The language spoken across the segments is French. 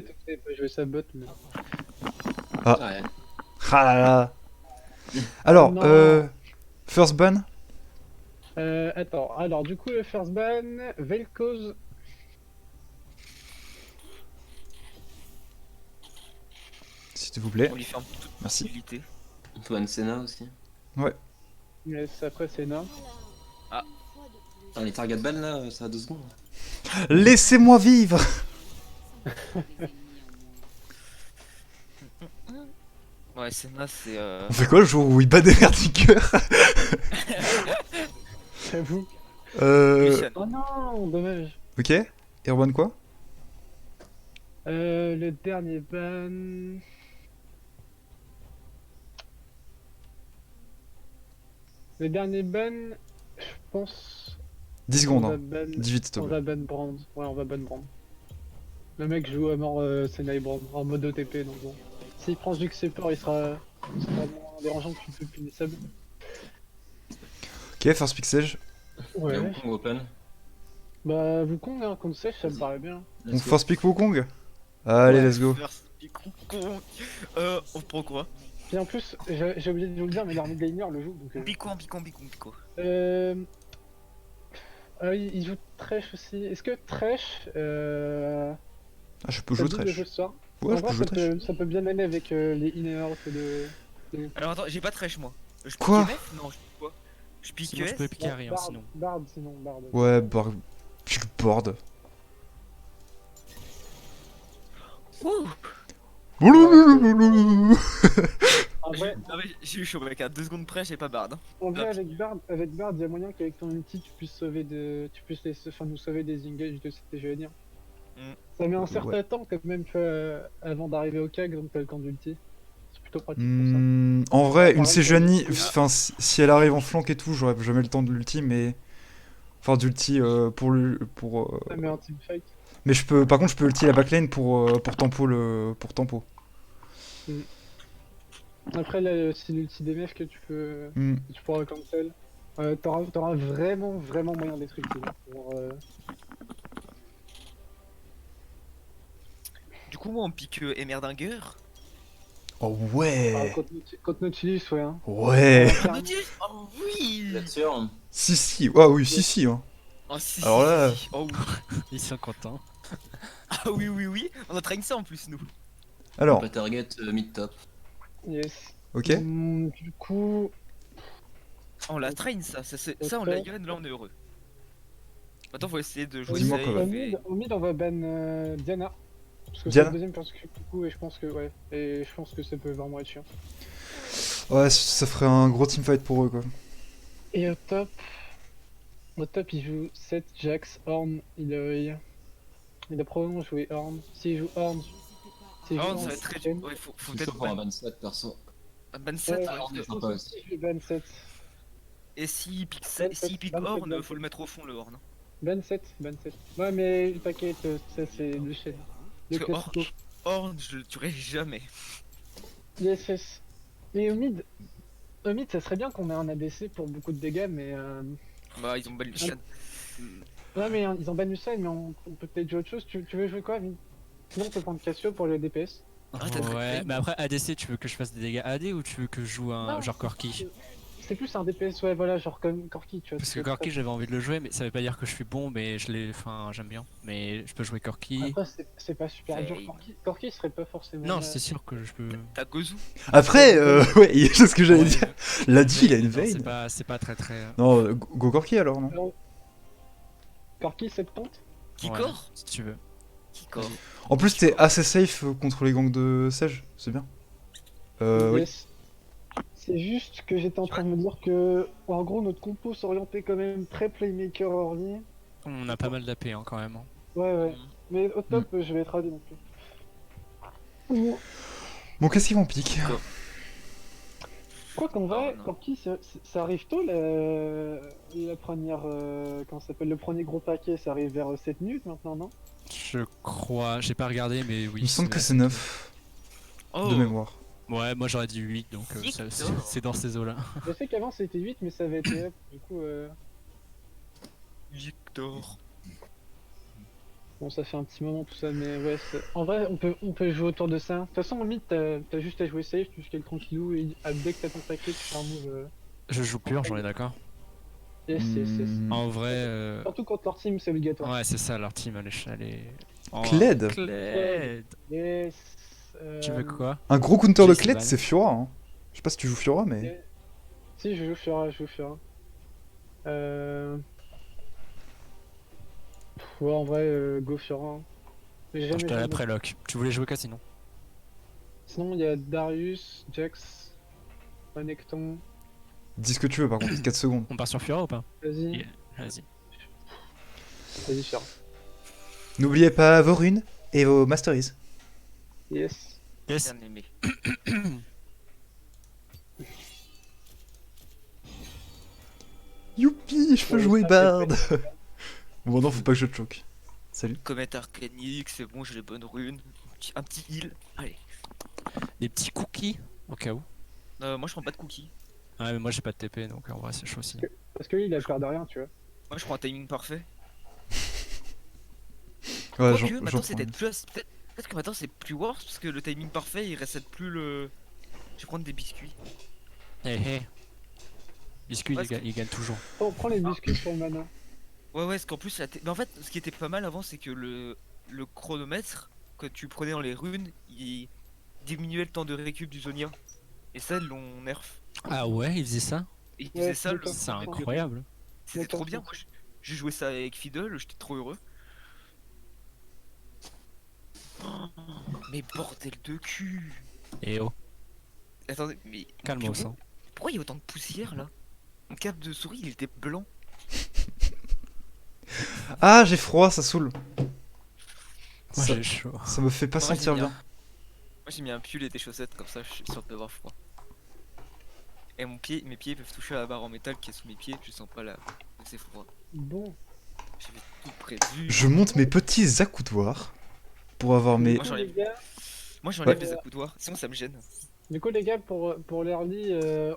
peut-être pas jouer sa bot, mais... Ah. Ouais. Ah là là. Alors, Non. first ban. Attends, alors du coup, le first ban, Vel'Koz. S'il vous plaît. On lui ferme toute Merci. possibilité. Antoine Senna aussi. Yes, après c'est non. Ah, les target ban là, ça a 2 secondes. Laissez-moi vivre. Ouais, Senna, c'est. On fait quoi le jour où il bat des vertiqueurs? J'avoue. Lucian. Oh non, dommage. Ok. Erwan quoi? Le dernier ban... Le dernier ban, je pense... 10 On secondes. va Hein. ban... 18 s'il te On plaît. va ban Brand. Ouais, on va ban Brand. Le mec joue à mort Senna et Brand en mode OTP, donc bon. S'il prend Jux Support, il sera moins dérangeant que plus punissable. Ok, first pick Sage. Ouais. Et Wukong open. Bah, Wukong, hein, contre Sèche, ça me paraît bien. Donc first pick Wukong. Allez, Ouais. let's go. First pick Wukong. On prend quoi? Puis en plus, j'ai oublié de vous le dire, mais l'armée gamer le joue, donc... Bico. Ah oui, il joue Thresh aussi. Est-ce que Thresh, Ah, je peux ça jouer te dit de trash. jouer ce soir? Ouais, En je vrai, peux jouer trash. ça peut bien aller avec les in-and-out de... Alors attends, j'ai pas de trèche moi. Je Quoi? pique MF? Non, je pique quoi? Je pique Sinon, je ES? peux piquer rien Bard, sinon. Bard, sinon, Bard. Ouais, pick board. Ouh. En vrai, J'ai eu chaud mec, à 2 secondes près, j'ai pas Bard. en vrai avec Bard, il y a moyen qu'avec ton ulti, tu puisses nous sauver des engages de ce que je veux dire. Mm. Ça met un certain Ouais. temps quand même avant d'arriver au CAG, donc t'as le camp d'ulti. C'est plutôt pratique pour ça. En vrai, une Pareil, Sejuani, pour- enfin, si elle arrive en flank et tout, j'aurais jamais le temps de l'ulti, mais. Enfin, d'ulti pour le. Ça met un teamfight. Mais je peux. Par contre, je peux ulti la backline pour tempo le. Pour tempo. Après, là, c'est l'ulti DMF que Hmm. tu pourras cancel. T'auras vraiment moyen d'être utile. Du coup, moi on pique Emerdinger. Oh ouais! Contre Nautilus, ouais. Hein. Ouais! Nautilus. Oh oui! Bien sûr. Si. Ah oui, si. Hein. Oh si, Alors si, là- si. Oh oui. Ils sont contents. Ah oui. On a traîné ça en plus nous. Alors, Pas target mid-top. Yes. ok. Du coup, On la traîne ça on la gagne, là on est heureux. Maintenant faut essayer de jouer Dis-moi safe quoi, et... au mid, on va ban Diana. Parce que c'est Diana le deuxième parce que du coup, et je pense que ouais. Et je pense que ça peut vraiment être chiant. Ouais, ça ferait un gros teamfight pour eux, quoi. Et au top, il joue 7 Jax, Horn, il a probablement joué Horn. S'il joue Horn, Ah, ça va être très dur. Ouais, faut Je suis peut-être chaud pour un ban ban 7 perso. 7. Ouais, Horn est je sympa pense aussi. aussi, je vais ban 7. Et s'il pique, Ban sept, Horn, ban faut le mettre au fond le Horn. Ban 7. Ouais, mais t'inquiète, ça c'est le chef. Le Parce que classico. Horn, je le tuerai jamais. Yes. Et au mid, ça serait bien qu'on ait un ADC pour beaucoup de dégâts, mais Bah, ils ont ban Lucian. ouais, mais ils ont ban Lucien, mais on peut peut-être jouer autre chose. Tu veux jouer quoi, mid? Sinon, on peut prendre Cassio pour le DPS. Ah, t'as très Ouais, fait. mais après ADC, tu veux que je fasse des dégâts AD ou tu veux que je joue un Non, genre Corki? C'est plus un DPS, ouais, voilà, genre comme Corki, tu vois. Parce que Corki, j'avais envie de le jouer, mais ça veut pas dire que je suis bon, mais enfin, j'aime bien. Mais je peux jouer Corki. Après, c'est pas super dur. Corki serait pas forcément. Non, c'est sûr que je peux. T'as Gozu. Après, ouais, c'est ce que j'allais Ouais, dire. Ladi, il a une non, veine. c'est pas très très. Non, go Corki alors, non? Corki 70. Kikor. Ouais, si tu veux. Kikor. En plus, t'es assez safe contre les gangs de Sage, c'est bien. Oui. Yes. C'est juste que j'étais en train de me dire que, en gros, notre compo s'orientait quand même très playmaker early. On a pas mal d'AP hein, quand même. Hein. Ouais. Mais au top, je vais être AD non plus. Bon, qu'est-ce qu'ils vont pique? Quoi qu'en vrai, Oh, non. Corki, ça arrive tôt la première. Comment ça s'appelle? Le premier gros paquet, ça arrive vers 7 minutes maintenant, non? Je crois, j'ai pas regardé, mais oui. Il me semble que assez c'est 9 Oh. de mémoire. tôt. Ouais, moi j'aurais dit 8, donc c'est dans ces eaux-là. Je sais qu'avant c'était 8, mais ça avait été up, du coup. Victor. Bon, ça fait un petit moment tout ça, mais ouais, en vrai, on peut jouer autour de ça. De toute façon, en mid, t'as juste à jouer safe, tu scales tranquillou, et dès que t'as ton paquet, tu fais un move. Je joue pur, j'en ai d'accord. Yes. En vrai, Surtout quand leur team, c'est obligatoire. ouais, c'est ça, leur team, elle est... Oh, Kled. Kled. Yes. Tu veux quoi? Un gros counter de Jason Kled, Van. c'est Fiora. Hein. Je sais pas si tu joues Fiora, mais. Yeah. Si, je joue Fiora. Ouais, en vrai, go Fiora. Hein. J'ai Attends, je jamais te joué. après lock. Tu voulais jouer quoi sinon? Sinon, il y a Darius, Jax, Renekton. Dis ce que tu veux, par contre, 4 secondes. On part sur Fiora ou pas? Vas-y, Yeah. Vas-y. vas-y, Fiora. N'oubliez pas vos runes et vos masteries. Yes. Yes. Bien aimé. Youpi, je peux Ouais, jouer ça, Bard. Bon, non, faut pas que je te choque. Salut. Comète arcanique, c'est bon, j'ai les bonnes runes. Un petit heal. Allez. Des petits cookies, au cas où. Moi je prends pas de cookies. Ouais, mais moi j'ai pas de TP, donc en vrai c'est chaud aussi. Parce que lui, il a peur de rien, tu vois. Moi je prends un timing parfait. Ouais, Quoique, j'en maintenant prends c'est une. peut-être plus. Peut-être que maintenant c'est plus worse parce que le timing parfait il recette plus le. Je vais prendre des biscuits. Hé hé. Biscuit, Ouais, il gagne toujours. Prends les biscuits pour le mana. Ouais, parce qu'en plus, mais en fait, ce qui était pas mal avant, c'est que le chronomètre que tu prenais dans les runes, il diminuait le temps de récup du Zonia. Et ça, ils l'ont nerf. Ah ouais, il faisait ça? Et ils Ouais, faisaient ça, d'accord. C'est avec le- incroyable. C'était trop D'accord, bien. c'est- Moi, j'ai joué ça avec Fiddle, j'étais trop heureux. Oh, mais bordel de cul! Et oh, Attendez, mais. calmos. Hein. Pourquoi il y a autant de poussière là? Mon câble de souris, il était blanc. Ah, j'ai froid, ça saoule. Moi Ça, j'ai chaud. ça me fait pas Moi, j'ai sentir mis bien. Moi, j'ai mis un pull et des chaussettes, comme ça, je suis sûr d'avoir froid. Et mes pieds peuvent toucher à la barre en métal qui est sous mes pieds, je sens pas là. C'est froid. Bon. J'avais tout prévu. Je monte mes petits accoudoirs pour avoir mes. Moi, j'enlève- Les gars, Moi j'enlève Ouais. les accoudoirs, sinon ça me gêne. du coup, les gars, pour l'early,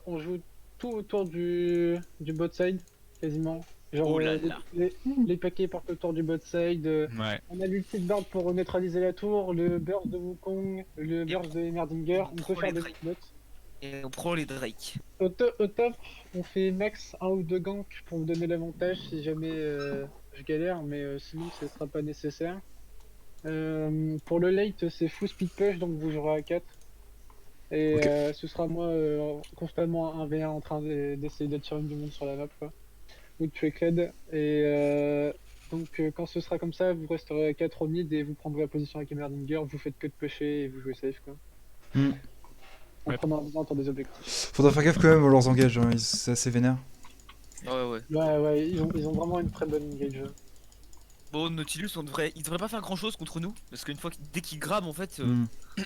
on joue tout autour du bot side, quasiment. Genre, Oh là là. les paquets partent autour du bot side. Ouais. On a l'ulti de Bard pour neutraliser la tour, le burst de Wukong, le burst de Emerdinger. On peut prend faire les des Drake. bots. Et on prend les Drake. Au top, on fait max 1 ou 2 ganks pour vous donner l'avantage si jamais je galère, mais sinon ce sera pas nécessaire. Pour le late, c'est full speed push, donc vous jouerez à 4. Et Ok. ce sera moi constamment 1v1 en train d'essayer d'attirer du monde sur la map, quoi. Ou de tuer Kled. Et donc quand ce sera comme ça, vous resterez à 4 au mid et vous prendrez la position avec Emerdinger, vous faites que de pusher et vous jouez safe, quoi. Hmm. En Ouais. prenant un temps des objectifs. Faudra faire gaffe quand même, on leur engage, hein, c'est assez vénère. Ouais. Ouais, ils ont vraiment une très bonne engage. Bon, Nautilus, il devrait pas faire grand chose contre nous. Parce qu'une fois, dès qu'il grabe, en fait, Hmm.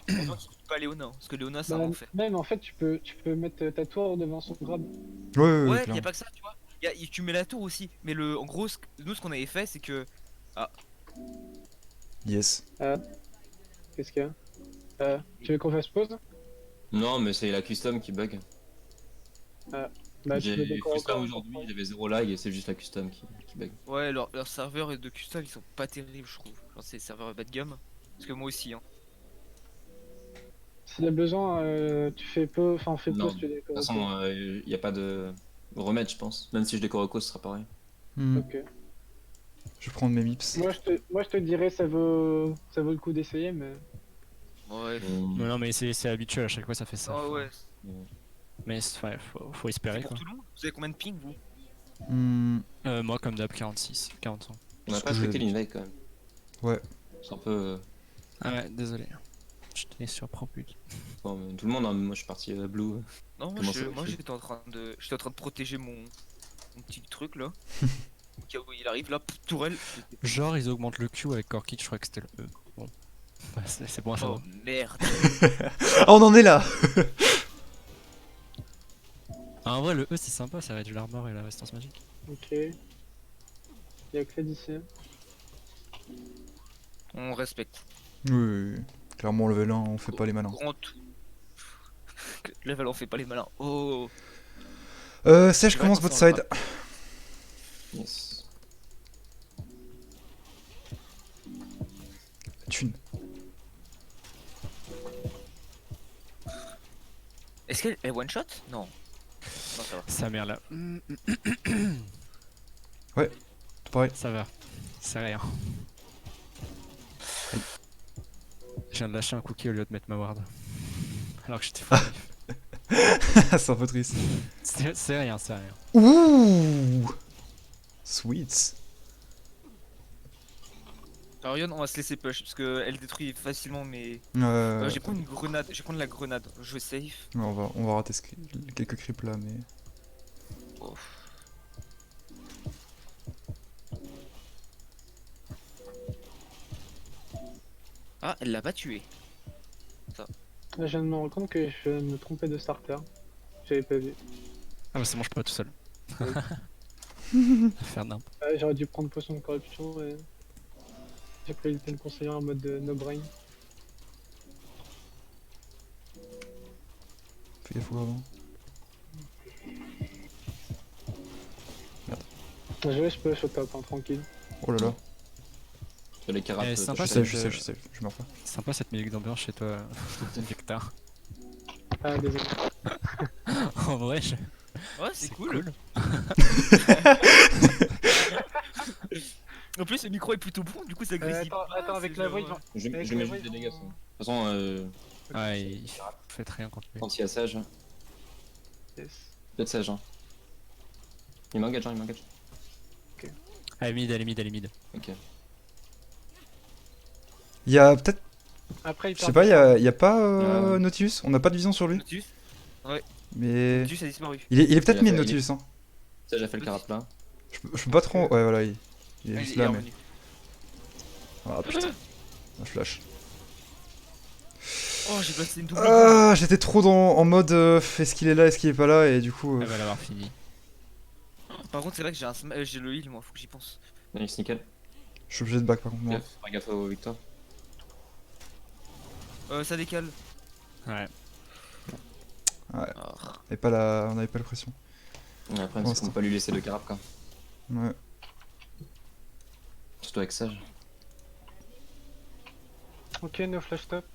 on voit qu'il tue pas Léona. Parce que Léona, c'est un Bah, enfer. même en fait, tu peux mettre ta tour devant son grab. Ouais, Ouais, y a clairement. pas que ça, tu vois. Tu mets la tour aussi. Mais en gros, nous, ce qu'on avait fait, c'est que. Yes. Qu'est-ce qu'il y a Tu veux qu'on fasse pause? Non, mais c'est la custom qui bug. Bah, tu J'ai veux d'accord custom encore. aujourd'hui, j'avais 0 lag et c'est juste la custom qui bug. Ouais, leurs serveurs de custom, ils sont pas terribles, je trouve. Genre, c'est des serveurs bas de gamme. Parce que moi aussi, hein. S'il y a besoin, tu fais pause, enfin fais Non, pause, tu de décores. toute façon, il n'y a pas de remède, je pense. Même si je décore Echo, ce sera pareil. Hmm. Ok. Je vais prendre mes mips. Moi je te dirais ça vaut le coup d'essayer, mais Ouais. Non, non, mais c'est habituel, à chaque fois ça fait ça. Ah ouais. Mais ouais, faut espérer C'est pour quoi. tout le monde. Vous avez combien de ping, vous? Hmm. Moi comme d'hab 46, 45. On n'a Ce pas que je- respecté l'invite quand même. Ouais. C'est un peu. Ah ouais, désolé. Je te surprends plus. Bon, mais tout le monde, hein, moi je suis parti blue. Non, Comment ça, moi tu- j'étais en train de protéger mon petit truc là. Au cas où il arrive là, tourelle. Genre ils augmentent le Q avec Corki, je crois que c'était le E. Bon. Bah, c'est bon à Oh savoir. merde. Ah, on en est là. Ah, en vrai le E c'est sympa, ça réduit l'armor et la résistance magique. ok. Il y a Cled ici. On respecte. Oui. Clairement, level 1, on fait pas les malins. Grand tout. Level on fait pas les malins. Oh. Sèche, Ouais, commence ça, bot on side. Yes. Est-ce qu'elle one shot? Non. Non, ça va. Sa mère là. Tout pareil. Ça va. C'est rien. Je viens de lâcher un cookie au lieu de mettre ma ward. Alors que j'étais fou. C'est un peu triste. C'est rien, c'est rien. Ouh. Sweets. Alors Yon, on va se laisser push parce qu'elle détruit facilement mes. Ouais, Je vais prendre une grenade, je vais prendre la grenade. Je vais safe. on va rater quelques creeps là, mais. Oh. Ah, elle l'a pas tué. Là, je viens de me rendre compte que je me trompais de starter. J'avais pas vu. Ah bah ça mange pas tout seul. Faire nimp. J'aurais dû prendre potion de corruption et j'ai pris le conseiller en mode no brain. Fais gaffe au gravement. Je peux au top, hein, tranquille. Oh là là. Sur les carafes. sympa, Je c'est- sais, je meurs pas. Sympa cette musique d'ambiance chez toi, Victor. Ah, désolé. En vrai, Ouais, c'est cool. En plus, le micro est plutôt bon, du coup, c'est agressif. Attends, avec la voix, Je Avec mets la juste voix, des dégâts. ils ça. vont- De toute façon, Ouais, il fait rien contre lui. quand il y a sage, yes. peut-être sage. Hein. Il m'engage, il m'engage. Allez, mid, allez, mid, allez, mid. Ok. Il y a peut-être. Après, il Je sais pas, il y a pas Ouais. Nautilus. On n'a pas de vision sur lui. Nautilus, Mais. Nautilus a disparu. Il est peut-être Il a mid fait- Nautilus. Hein. Sage a fait le carafe là. Je peux pas trop. Ouais, voilà. Il est Ah, juste il est là, mais. revenu. Ah putain. Ah, je lâche. Oh, j'ai passé une double. Ah, j'étais trop en mode est-ce qu'il est là, est-ce qu'il est pas là, et du coup. Elle va l'avoir fini. Par contre, c'est vrai que j'ai le heal, moi, faut que j'y pense. Nice, nickel. Je suis obligé de back par contre. Moi. Fais gaffe aux victoires. Ça décale. Ouais. Ouais. Oh. On avait pas la pression. Après, Pour c'est qu'on peut pas lui laisser le carafe quoi. Ouais. Surtout avec sage. Ok, no flash top.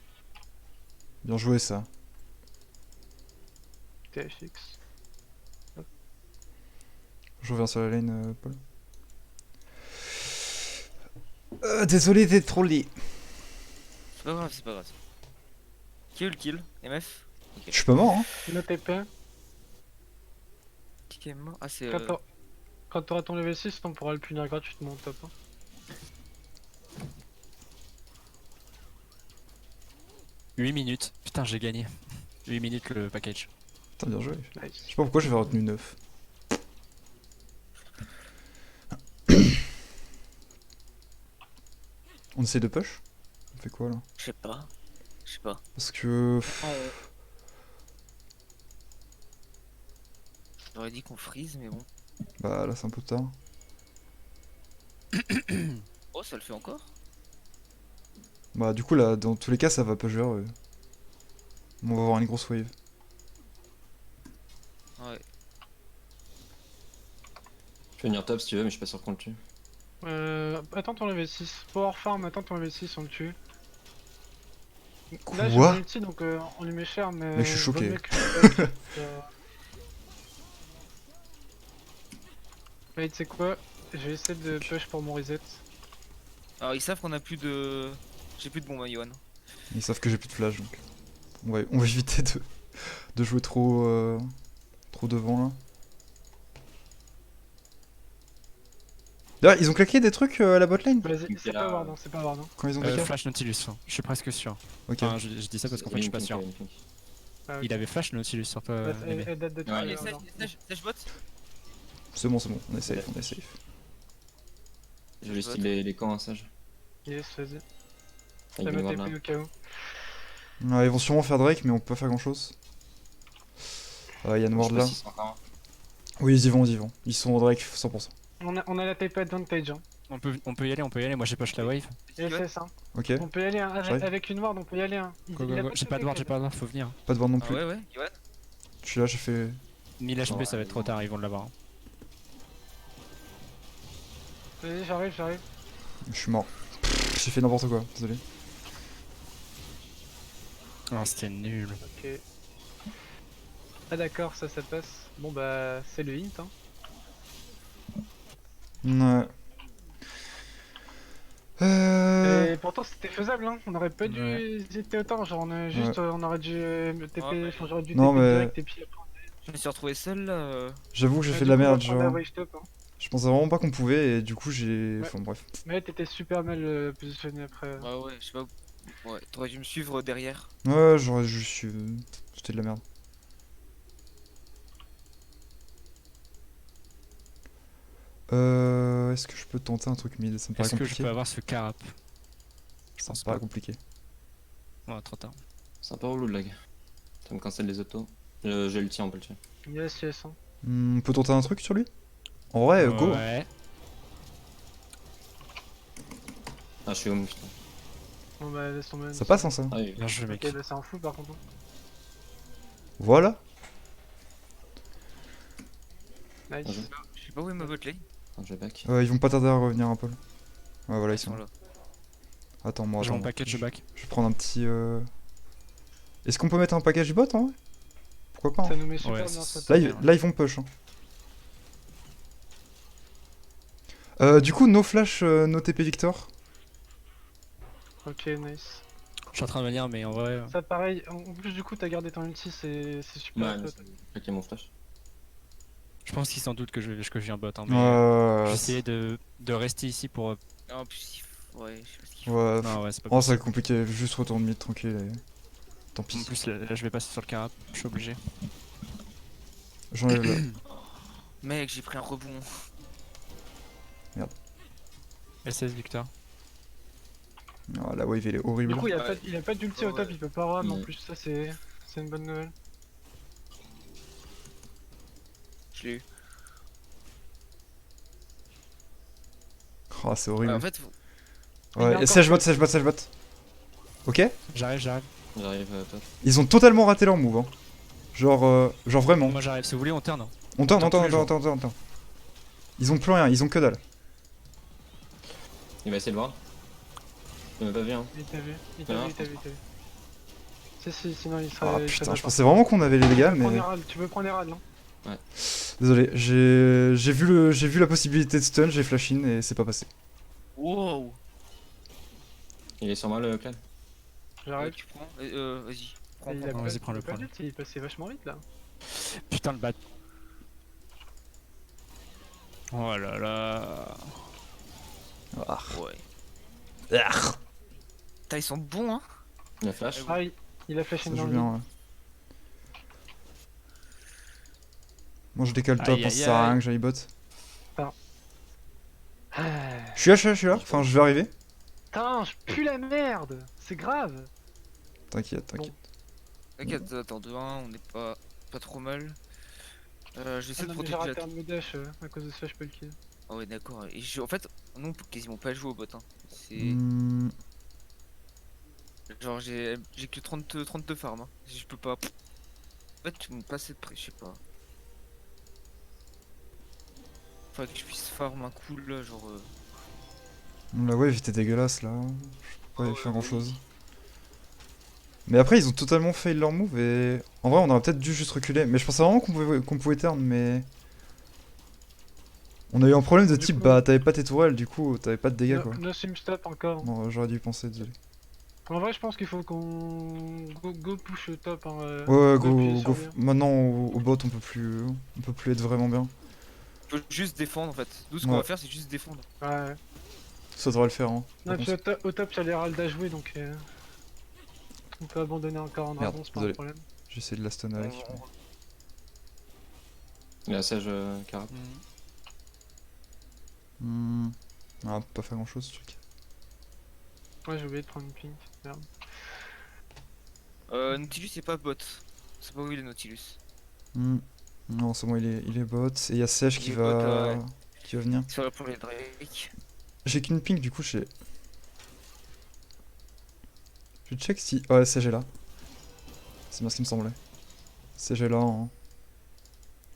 Bien joué ça. TFX. Je reviens sur la lane, Paul. Désolé d'être trollé. C'est pas grave, c'est pas grave. Qui a eu le kill? MF? Je suis pas mort, hein. No TP. Qui est mort? Ah, c'est. Quand t'auras ton level 6, on pourra le punir gratuitement au top. Hein. « 8 minutes. Putain, j'ai gagné. 8 minutes le package. Putain, bien joué. Je Nice. sais pas pourquoi j'avais retenu 9. On essaie de push? On fait quoi là? Je sais pas. Je sais pas. Parce que. Ah, J'aurais dit qu'on freeze, mais bon. Bah là c'est un peu tard. Oh, ça le fait encore? Bah du coup là dans tous les cas ça va pas jouer. On va avoir une grosse wave. Ouais. Je peux venir top si tu veux, mais je suis pas sûr qu'on le tue. attends ton level 6. Power farm, attends ton level 6, on le tue. Là, Quoi? j'ai mon ulti, donc on lui met cher, mais. Mais je suis vaut choqué. mieux que- Ouais, tu sais quoi? Je vais essayer de push pour mon reset. Alors, ils savent qu'on a plus de. J'ai plus de bombes à Yohan. Ils savent que j'ai plus de flash donc. On va éviter de jouer trop devant là. D'ailleurs ils ont claqué des trucs à la botlane Vas-y, Donc, c'est là, pas Ward, c'est pas Ward. quand ils ont claqué. Flash Nautilus, hein. Je suis presque sûr. Ok. Enfin, je dis ça parce qu'en fait, je suis pas sûr. Ah, ok. Il avait flash Nautilus sur toi, bébé. Elle date de Ouais, tuer, Allez, alors. sage bot. C'est bon, on est safe, on est safe. Je vais juste les camps en sage. Yes, vas-y. Avec T'as une ma ward là. TP au cas où. Ouais, ils vont sûrement faire Drake mais on peut pas faire grand chose. Il y a une Je ward sais pas là. si c'est encore un. Oui ils y vont, ils y vont. Ils sont en Drake 100%. On a la TP advantage. Hein. On peut y aller. Moi j'ai push la wave. Et c'est ça. Ok. On peut y aller, hein. J'arrive. Avec une ward, on peut y aller. Hein. Go, go, go. J'ai pas de ward, faut venir. Pas de ward non Ah plus. ouais, ouais, Yohan. Je suis là, j'ai fait. 1000 HP, ça va être trop tard, ils vont l'avoir. Hein. Vas-y, j'arrive. Je suis mort. J'ai fait n'importe quoi, désolé. Oh, c'était nul. Ok. Ah d'accord, ça passe. Bon bah c'est le hint hein. Ouais. Et pourtant c'était faisable hein, on aurait pas dû Ouais. hésiter autant, genre on aurait dû TP, enfin, j'aurais dû Non, TP mais direct et puis après. Je me suis retrouvé seul là. j'avoue que j'ai fait de Du la coup, on va merde, prendre la genre. wave stop hein. Je pensais vraiment pas qu'on pouvait, et du coup, j'ai. Ouais. Enfin, bref. Mais t'étais super mal positionné après. Ouais, ouais, je sais pas. Ouais, t'aurais dû me suivre derrière. Ouais, j'aurais juste su. C'était de la merde. Est-ce que je peux tenter un truc mid? Ça me paraît Est-ce que je compliqué. peux avoir ce carap? Ça me paraît compliqué. Ouais, trop tard. C'est un peu relou le lag. Ça me cancelle les autos. J'ai le tien, on peut le tuer. Yes, yes hein. On peut tenter un truc sur lui? En vrai, go! Ouais. Ah, je suis home, putain. Bon bah laisse tomber. Ça passe, hein, ça? Ah oui. Bien joué, mec. Ok bah c'est un fou par contre. Voilà! Nice. Bien joué. Je sais pas où est ma botlane. Attends, je vais back. Ils vont pas tarder à revenir un peu. Ouais, voilà, ils Ils sont sont là. là. Attends, moi, J'ai attends. mon package de back. Je vais prendre un petit. Est-ce qu'on peut mettre un package bot en vrai? Pourquoi pas? Ça Hein. nous met super Ouais, bien ça. Là, là, ils vont push. Hein. Du coup, no flash, no TP Victor. Ok nice. Je suis en train de venir, mais en vrai. Ça pareil, en plus du coup t'as gardé ton ulti, c'est super. Ouais, top. j'ai claqué mon flash. Je pense qu'ils s'en doutent que je viens bot. Hein, mais j'essayais de rester ici pour. Ah, en plus, ouais, je sais pas ce qu'il faut. Ouais, Non, ouais, c'est pas oh, ça va possible. être compliqué. Juste retourne mid tranquille. Et... Tant En pis. plus, là, je vais passer sur le carap. Je suis obligé. J'enlève le. Mec, j'ai pris un rebond. SS Victor. Oh, la wave, elle est horrible. Du coup Ouais. il a pas d'ulti au Ouais, top, il peut pas ram en ouais. plus, ça c'est une bonne nouvelle. Je l'ai eu. Oh, c'est Ouais, horrible. en fait, Il y a Ouais, encore sage bot, plus. sage bot, sage bot. Ok? J'arrive. J'arrive top. Ils ont totalement raté leur move. Hein. Genre vraiment. Moi j'arrive. Si vous voulez, on turn. Hein. On tourne, on tous les tourne, on tourne. Ils ont plus rien, ils ont que dalle. Il va essayer de voir. Il m'a pas vu, hein. Il t'a vu, il Non, t'a vu. Si, sinon il serait. Ah il putain, serait je pas pensais vraiment qu'on avait les dégâts, mais. Tu peux prendre Herald, non? Désolé, j'ai vu la possibilité de stun, j'ai flash in et c'est pas passé. wow. Il est sur moi le clan. J'arrive. Tu prends. Vas-y. Prends, Et il a prends. pas- vas-y, prends-le, il a pas prends-le. d'ulti, il est passé vachement vite là. Putain, le bat. Oh là là. Ah. Ouais. Ah. Putain, ils sont bons, hein. Il a flash. Ah, il a flashé Ça dans joue le bien, ouais. Moi je décale top, Aïe, ça aïe, sert à rien aïe. que j'aille bot. Ah. Je suis là. Enfin, je vais arriver. Putain, je pue la merde. C'est grave. T'inquiète. T'inquiète, attends, 2-1, on n'est pas trop mal. J'essaie de J'ai protéger raté la. un de mes dash à cause de ça, je peux le kill. Ah ouais, d'accord. Et en fait, non, on peut quasiment pas jouer au bot. Hein. C'est. Hmm, Genre, j'ai que 32 farm. Hein. Si je peux pas. En fait, tu me passes de près, je sais pas. Faudrait que je puisse farm un coup là, genre. La wave était dégueulasse là. Je peux pas y Ouais, faire bah grand chose. Mais après, ils ont totalement fail leur move et. En vrai, on aurait peut-être dû juste reculer. Mais je pensais vraiment qu'on pouvait turn, mais. On a eu un problème de Du type, coup- bah t'avais pas tes tourelles, du coup t'avais pas de dégâts quoi. No sim stop encore. Non, j'aurais dû y penser, désolé. En vrai, je pense qu'il faut qu'on go push le top. Hein, Ouais, appuyer sur go. lui. Maintenant au bot, on peut plus être vraiment bien. Faut juste défendre en fait. Nous, ce qu'on Ouais. va faire, c'est juste défendre. Ouais. Ça devrait le faire, hein. Non, Par puis au top, il y a l'Herald à jouer donc. On peut abandonner encore un Merde, dragon, c'est pas un désolé. problème. J'essaie de la stun avec. Il a sage carap. Hmm. Ah, on peut pas faire grand chose ce truc. Ouais, j'ai oublié de prendre une pink. Merde. Nautilus, c'est pas bot. C'est pas où il est Nautilus. Hmm. Non, c'est bon, il est bot. Et il y a Sèche qui Il est va. bot, ouais. Qui va venir. Sur le premier Drake. J'ai qu'une ping, du coup, je check si. Ouais, Sèche est là. C'est bien ce qui me semblait. Sèche est là, hein.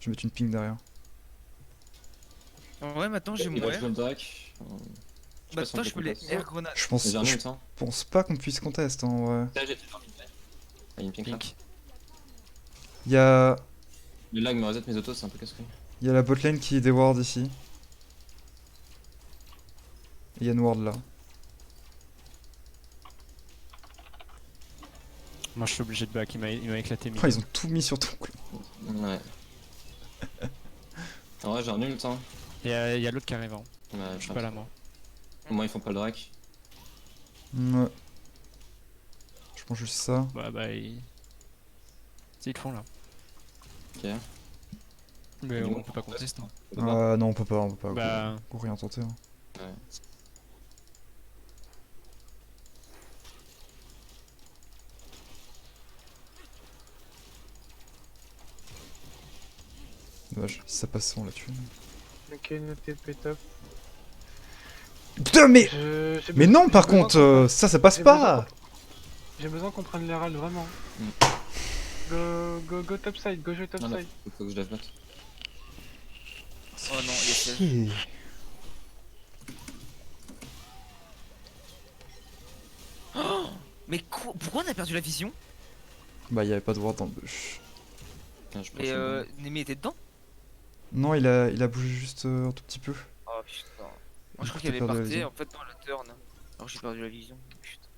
Je vais mettre une ping derrière. Ouais, maintenant j'ai Il mon va jouer R. le Drake. Maintenant je peux les R grenades. Je pense, J'ai un je ult, hein. pense pas qu'on puisse contest en vrai. Ah, une pink là. Pink. Il y a. Le lag me reset mes autos, c'est un peu casse-couille. Il y a la botlane qui déward ici. Et il y a une ward là. Moi je suis obligé de back, il m'a éclaté. Oh, ils ont tout mis sur ton cul. Ouais. En vrai, j'ai nul le temps. Il y a l'autre qui arrive, hein. Ouais, Je suis pas là moi. Au moins, ils font pas le drac. Ouais. Je prends juste ça. Bah ils... Si, ils le font là. Ok. Mais Dis-moi. on peut pas contester. On peut pas. Non, on peut pas. Bah... Go rien tenter. Hein. Ouais. Dommage, si ça passe, on l'a tué. Ok, noté top. Putain, mais. J'ai Mais besoin- non, par j'ai besoin contre, qu'on ça passe j'ai pas! J'ai besoin qu'on prenne les râles, vraiment. Go topside, go jouer Non, non, topside. faut que je lève bot. Oh non, il y a celle. Chier. Mais quoi, pourquoi on a perdu la vision? Bah, y'avait pas de ward dans le bush. Ah, je pense Mais que Nemi était dedans? Non, il a bougé juste un tout petit peu. Oh putain. Moi Du je coup, crois qu'elle t'as est perdu la partie vision. en fait dans la turn. Alors j'ai perdu la vision. Putain.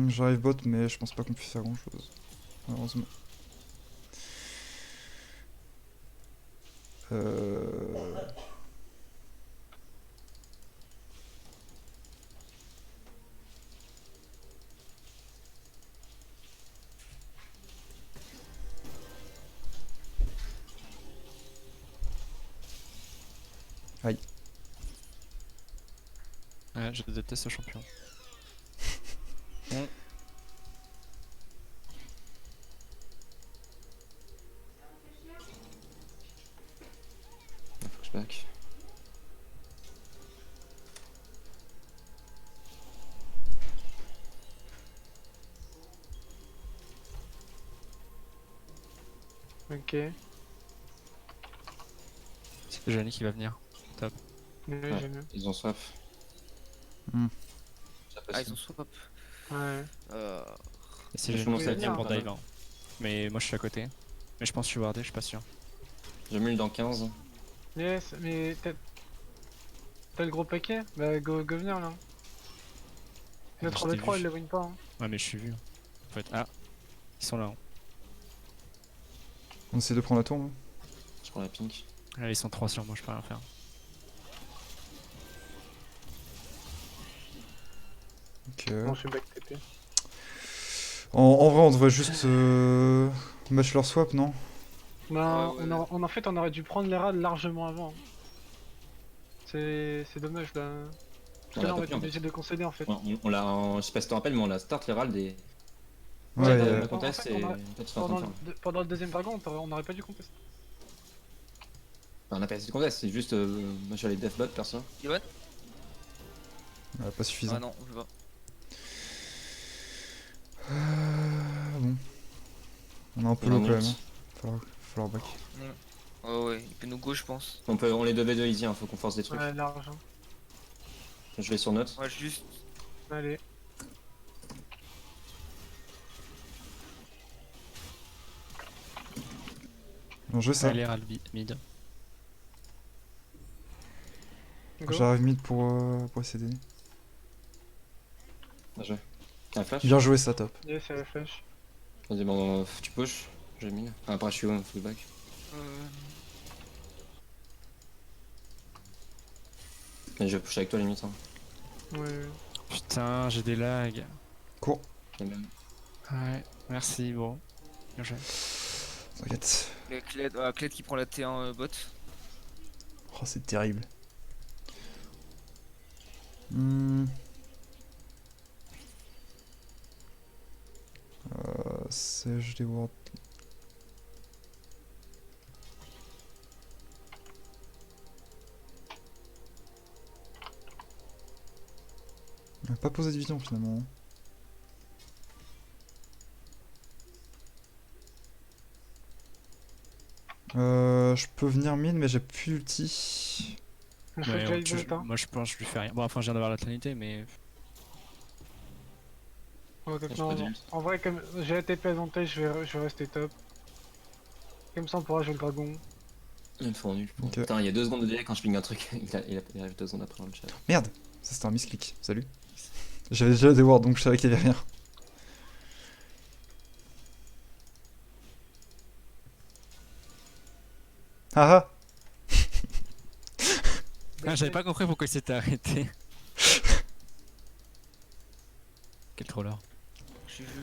J'arrive bot, mais je pense pas qu'on puisse faire grand chose. Malheureusement. Aïe. Ouais, je déteste ce champion. faut que je back. Ok. C'est Johnny qui va venir. Oui, Ouais. j'ai vu. Ils ont soif. Hmm. Ah ils ont swap. Ouais. Et c'est Je Johnny commence qui à va venir dire, pour pas dive. mal. Hein. Mais moi je suis à côté. Mais je pense que je suis wardé, je suis pas sûr. Je mule dans 15. Yes, mais t'as le gros paquet? Bah go venir là. Le je 3v3 t'ai il vu. le win pas. Hein. Ouais mais je suis vu. En fait. Ah, ils sont là. Hein. On essaie de prendre la tour, là. Je prends la pink. Ah, ils sont 3 sur moi, je peux rien faire. Ok. Non, je suis back TP. En vrai, on devrait juste match leur swap, non? Bah, Ouais, en fait on aurait dû prendre les râles largement avant. C'est dommage là. Parce On que l'a là on pas va pris, être en fait. obligé de concéder en fait. On l'a, je sais pas si tu te rappelles, mais on l'a start les râles des. Ouais, Ouais, le en contest fait, et on a- en fait, tu fais un Pendant temps pendant le deuxième dragon on n'aurait pas dû contester. on a pas essayé de contest, c'est juste. Moi je suis allé deathbot perso. Yoann? pas suffisant. Ah non, je vois. Bon. On est un peu Il y en low a quand une même. autre. Hein. Falloir back. Ouais ouais, il peut nous go je pense. On les 2v2 easy, hein, faut qu'on force des trucs. Ouais, large. Hein. Je vais sur note. Moi juste. Allez. Bien joué ça. Allez, Ralbi, mid. Go. J'arrive mid pour essayer d'aider. Bien joué. Un flash. Bien joué ça, top. Yes, c'est la flash. Vas-y, bon, tu push. J'ai mis. Après, je suis haut, full back. Et je vais push avec toi limite. Hein. Ouais. Putain, j'ai des lags. Cours. Et même. Ouais, merci, bon. Bien joué. T'inquiète. Kled qui prend la T1 bot. Oh, c'est terrible. Sage des wards. On a pas posé de vision finalement. Je peux venir mid mais j'ai plus ulti. On fait Ouais, déjà une vote, hein. moi je pense que je lui fais rien. Bon, enfin, je viens d'avoir la trinité, mais. Ouais, donc Je non, peux non. d'ult. En vrai, comme j'ai la TP advantage, je vais rester top. Comme ça, on pourra jouer le dragon. Il me faut nul. Ok. Putain, il y a 2 secondes de délai quand je ping un truc. Il arrive 2 secondes après dans le chat. Merde, ça c'était un misclick. Salut. J'avais déjà des wards donc je savais qu'il y avait rien. Ah ah. Ah, j'avais pas compris pourquoi il s'était arrêté. Quel troller. J'ai vu.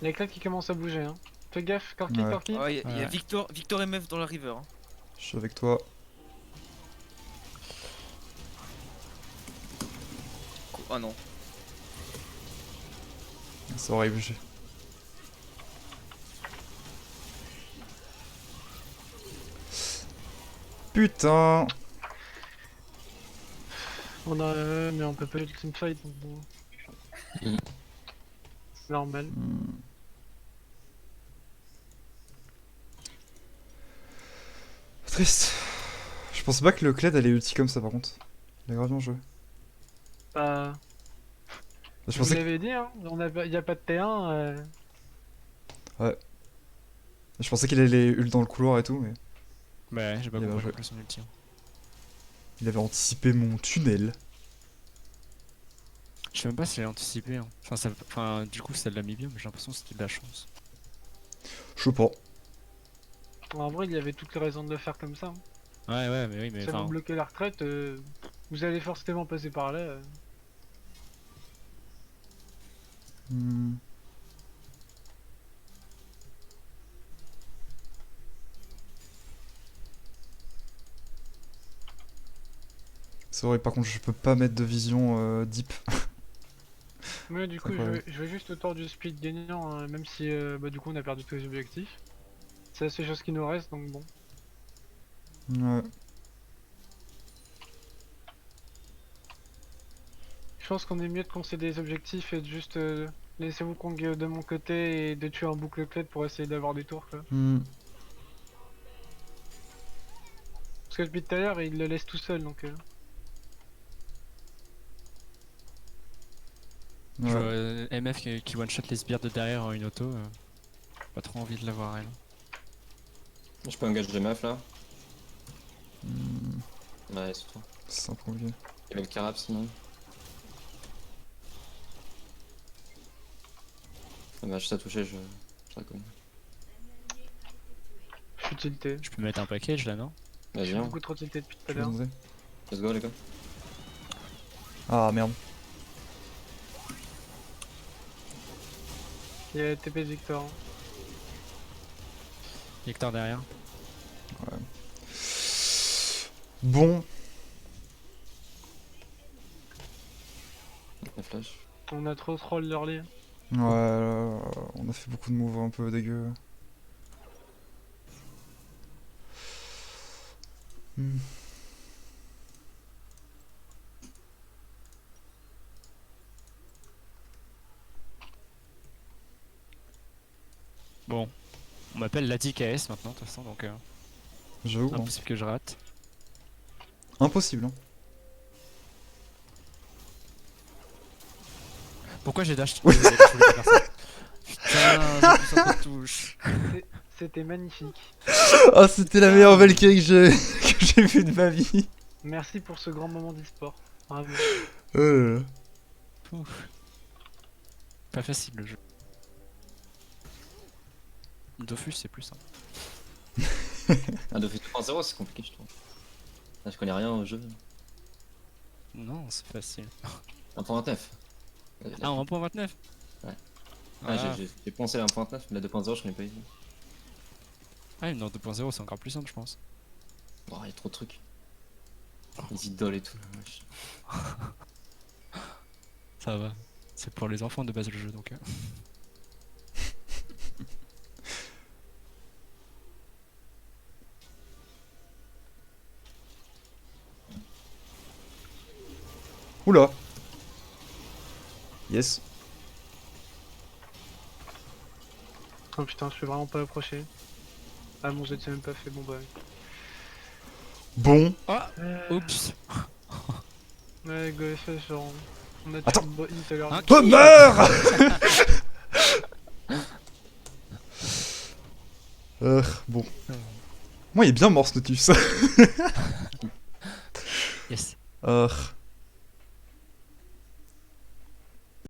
Il y a que là qui commence à bouger, hein. Fais gaffe, Corki, Ouais. Corki. Ah, il y a Ouais. Victor et Meuf dans la river. Hein. Je suis avec toi. Ah non. C'est horrible. Putain. On a mais on peut pas le teamfight, donc bon. Mm. C'est normal. Triste. Je pensais pas que le Kled allait ulti comme ça par contre. Il a grave bien joué. Bah, Je je vous pensais que... l'avais dit, hein. Y a pas de T1. Je pensais qu'il allait ult dans le couloir et tout, mais Bah ouais, j'ai pas Il a bien compris joué. non plus son ulti. il avait anticipé mon tunnel. Je sais même pas si j'ai anticipé. Hein. Enfin, du coup, ça l'a mis bien, mais j'ai l'impression que c'était de la chance. Je sais pas. En vrai, il y avait toutes les raisons de le faire comme ça. Hein. Ouais, mais oui, mais Si vous enfin. bloquez la retraite, vous allez forcément passer par là. Hmm. C'est vrai, par contre, je peux pas mettre de vision deep. Mais du C'est coup, incroyable. je vais juste autour du speed gagnant, hein, même si bah, du coup on a perdu tous les objectifs. C'est la seule chose qui nous reste, donc bon. Ouais. Je pense qu'on est mieux de concéder les objectifs et de juste laisser vous Kong de mon côté et de tuer un boucle clé pour essayer d'avoir des tours quoi. Hmm. Parce que depuis tout à l'heure il le laisse tout seul donc. Je Ouais. vois MF qui one-shot les sbires de derrière en une auto. Pas trop envie de l'avoir elle. Je peux engager meuf là. Hmm. Ouais, c'est toi. C'est un peu compliqué. Il y avait le carab sinon. Ah bah, je t'ai touché, je la connais. Je suis tilté. Je peux mettre un package là, non? Je Vas-y, suis viens. beaucoup trop tilté depuis tout à Tu veux l'heure. tenter Let's go les gars. Ah merde. Il y a TP de Victor. Hein. Victor derrière. Bon. La flash. On a trop troll l'early. Ouais, on a fait beaucoup de moves un peu dégueux. Hmm. Bon. On m'appelle la KS maintenant, de toute façon, donc J'avoue. Hein. impossible que je rate. Impossible. Hein. Pourquoi j'ai dash? Désolé, je voulais pas faire ça. Putain, j'ai plus sur de touche. C'était magnifique. Ah, c'était la meilleure Valkyrie que j'ai vue de ma vie. Merci pour ce grand moment d'e-sport. Bravo. Oh là là. Ouf. Pas facile le jeu. Dofus c'est plus simple. Ah, Dofus 2.0 c'est compliqué je trouve. Là, je connais rien au jeu. Non, c'est facile. 1.29. Ah, en 1.29? Ouais. Ah, Ah, j'ai pensé à 1.9, mais la 2.0 je connais pas eu. ah, non, 2.0 c'est encore plus simple, je pense. Bon, il y a trop de trucs. Les idoles et tout. Wesh. Ça va. C'est pour les enfants de base le jeu donc. Oula. Yes. Oh putain, je peux vraiment pas approcher. Ah mon jet c'est même pas fait, bon bah. Bon. Ah, oups. Ouais, go FF genre. On a Attends. tué une tout à l'heure. Hein, Oh, meurs Bon. Moi, il est bien mort ce Notus. Yes. Euh,